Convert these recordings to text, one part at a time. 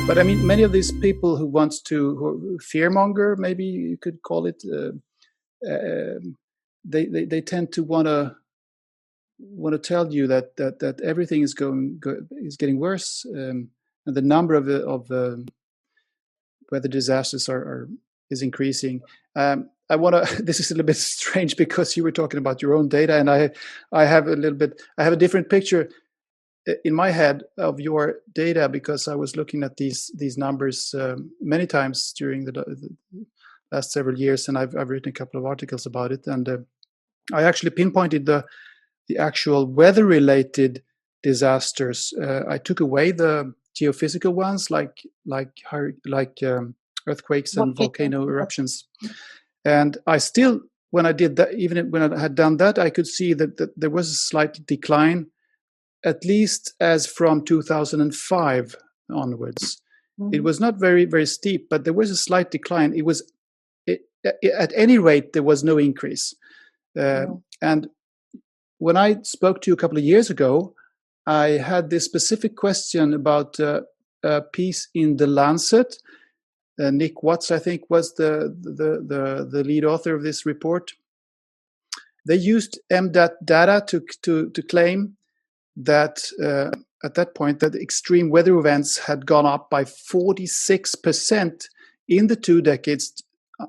But I mean, many of these people who fearmonger, maybe you could call it, they tend to want to tell you that everything is getting worse, and the number of weather disasters is increasing. I want to. This is a little bit strange because you were talking about your own data, and I have a different picture in my head of your data, because I was looking at these numbers many times during the last several years, and I've written a couple of articles about it, and I actually pinpointed the actual weather-related disasters. I took away the geophysical ones like earthquakes and volcano eruptions, and I still, when I did that, even when I had done that, I could see that there was a slight decline, at least as from 2005 onwards. Mm-hmm. It was not very, very steep, but there was a slight decline. At any rate, there was no increase. And when I spoke to you a couple of years ago, I had this specific question about a piece in The Lancet. Nick Watts, I think, was the lead author of this report. They used MDAT data to claim that at that point that extreme weather events had gone up by 46% in the 2 decades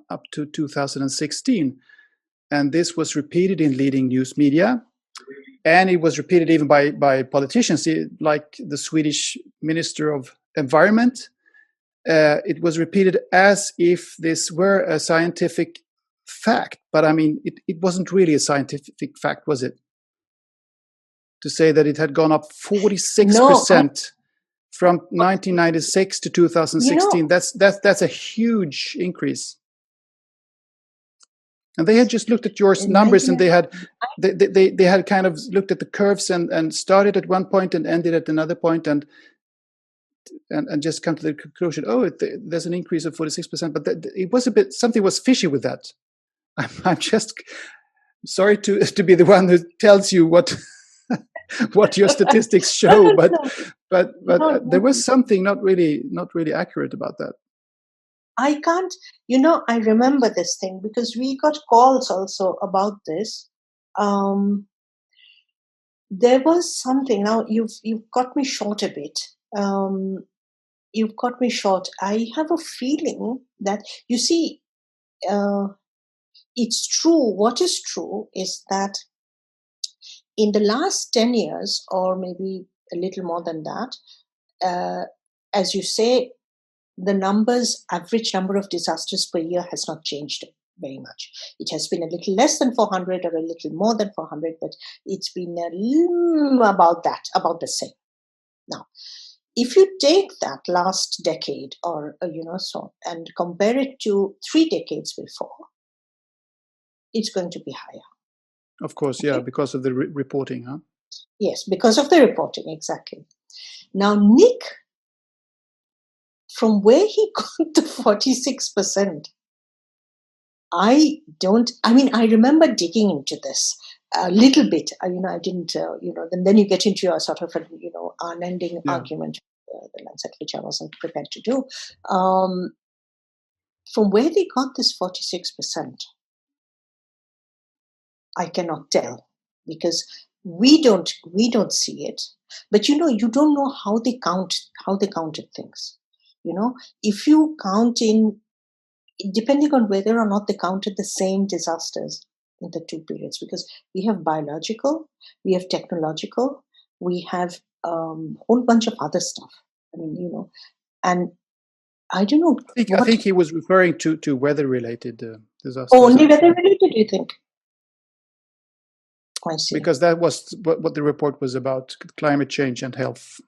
up to 2016. And this was repeated in leading news media. And it was repeated even by politicians, like the Swedish Minister of Environment. It was repeated as if this were a scientific fact. But I mean, it wasn't really a scientific fact, was it? To say that it had gone up 46% from 1996 to 2016. That's a huge increase. And they had just looked at your numbers, and they had kind of looked at the curves and started at one point and ended at another point, and just come to the conclusion, there's an increase of 46%. But it was something was fishy with that. I'm just sorry to be the one who tells you what your statistics show, but there was something not really accurate about that. I can't, I remember this thing because we got calls also about this. There was something. Now you've got me short a bit. You've got me short. I have a feeling that, you see, it's true. What is true is that in the last 10 years, or maybe a little more than that, as you say, the average number of disasters per year has not changed very much. It has been a little less than 400 or a little more than 400, but it's been about the same. Now, if you take that last decade or, and compare it to 3 decades before, it's going to be higher. Of course, yeah, because of the reporting, huh? Yes, because of the reporting, exactly. Now, Nick, from where he got to 46%, I remember digging into this a little bit. I didn't, and then you get into your sort of, unending argument, the Lancet, which I wasn't prepared to do. From where they got this 46%, I cannot tell, because we don't see it. But you don't know how they counted things. If you count in, depending on whether or not they counted the same disasters in the 2 periods, because we have biological, we have technological, we have a whole bunch of other stuff. And I don't know. I think he was referring to weather-related disasters. Only weather-related, you think? I see. Because that was what the report was about: climate change and health.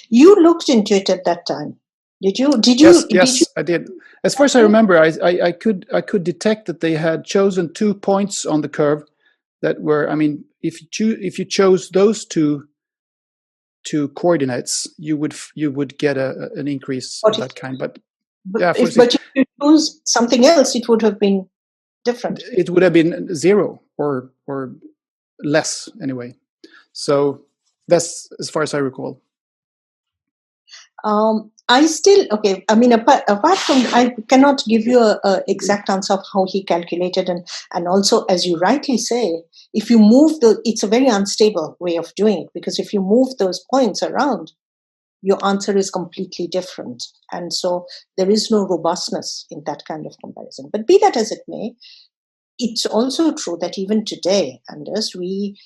You looked into it at that time, did you? Yes, I did. As far as I remember, I could detect that they had chosen 2 points on the curve that were. I mean, if you chose those two coordinates, you would get an increase of that kind. But yeah, but choose something else, it would have been different. It would have been 0 or less anyway. So that's as far as I recall. I still, okay, I mean, apart from, I cannot give you a exact answer of how he calculated, and also, as you rightly say, if you move it's a very unstable way of doing it, because if you move those points around, your answer is completely different. And so there is no robustness in that kind of comparison. But be that as it may, it's also true that even today, Anders, we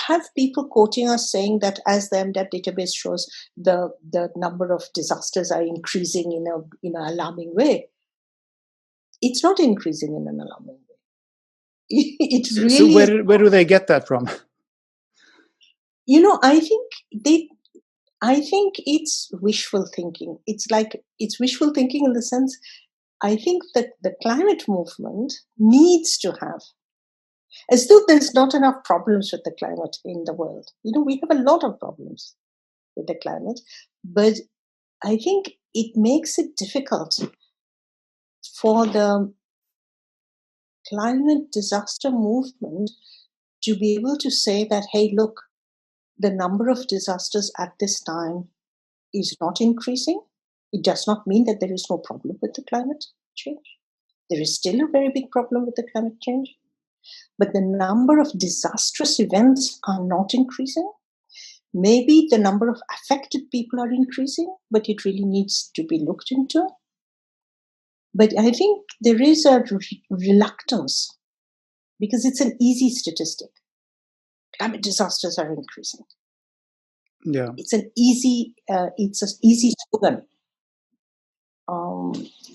have people quoting us saying that as the MDAP database shows, the number of disasters are increasing in an alarming way. It's not increasing in an alarming way. It's really. So where do they get that from? I think it's wishful thinking. It's wishful thinking in the sense, I think that the climate movement needs to have, as though there's not enough problems with the climate in the world. We have a lot of problems with the climate, but I think it makes it difficult for the climate disaster movement to be able to say that, hey, look, the number of disasters at this time is not increasing. It does not mean that there is no problem with the climate change. There is still a very big problem with the climate change. But the number of disastrous events are not increasing. Maybe the number of affected people are increasing, but it really needs to be looked into. But I think there is a reluctance, because it's an easy statistic. Climate disasters are increasing. Yeah, it's an easy slogan.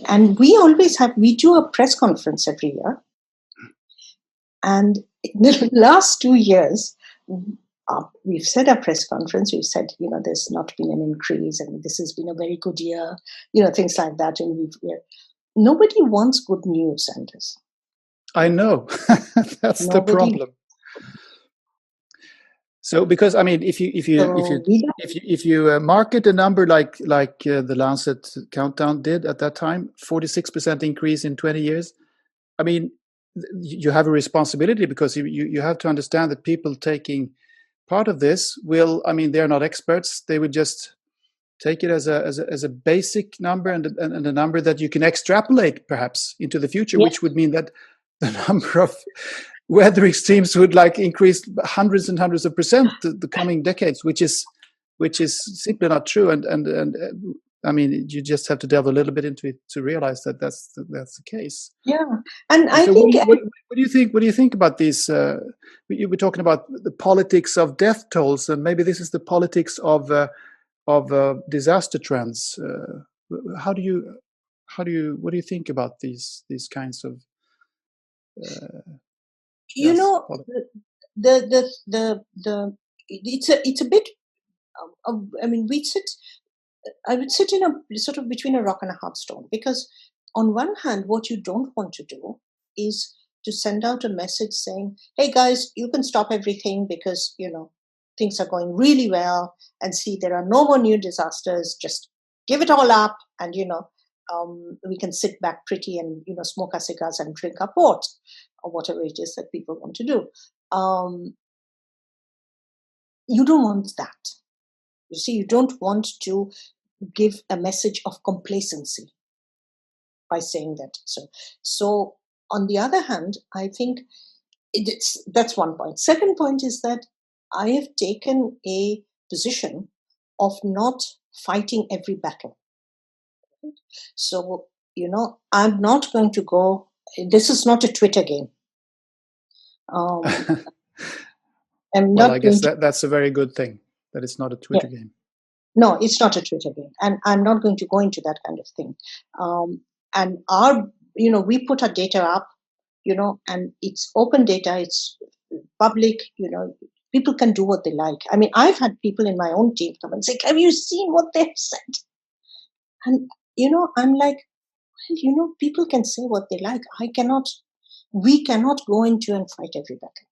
And we do a press conference every year. And in the last 2 years, we've said a press conference, we've said, there's not been an increase, and this has been a very good year, things like that. And nobody wants good news, Anders. I know. That's the problem. So, because I mean, if you market a number like the Lancet Countdown did at that time, 46% increase in 20 years. I mean, you have a responsibility, because you have to understand that people taking part of this will, I mean, they're not experts. They would just take it as a basic number, and a number that you can extrapolate perhaps into the future, which would mean that the number of weather extremes would increase hundreds and hundreds of percent the coming decades, which is simply not true. And I mean, you just have to delve a little bit into it to realize that that's the case. Yeah, and I so think. What do you think? What do you think about these? You were talking about the politics of death tolls, and maybe this is the politics of disaster trends. What do you think about these kinds of? It's a bit. I mean, I would sit in a sort of between a rock and a hard stone, because on one hand, what you don't want to do is to send out a message saying, hey guys, you can stop everything because, things are going really well, and see, there are no more new disasters, just give it all up, and, we can sit back pretty and, smoke our cigars and drink our port, or whatever it is that people want to do. You don't want that. You see, you don't want to give a message of complacency by saying that. So on the other hand, I think that's one point. Second point is that I have taken a position of not fighting every battle. So, I'm not going to go, this is not a Twitter game. I guess that's a very good thing, that it's not a Twitter game. No, it's not a Twitter game, and I'm not going to go into that kind of thing. And we put our data up, and it's open data, it's public, people can do what they like. I mean, I've had people in my own team come and say, have you seen what they've said? And, I'm like, well, people can say what they like. We cannot go into and fight every battle.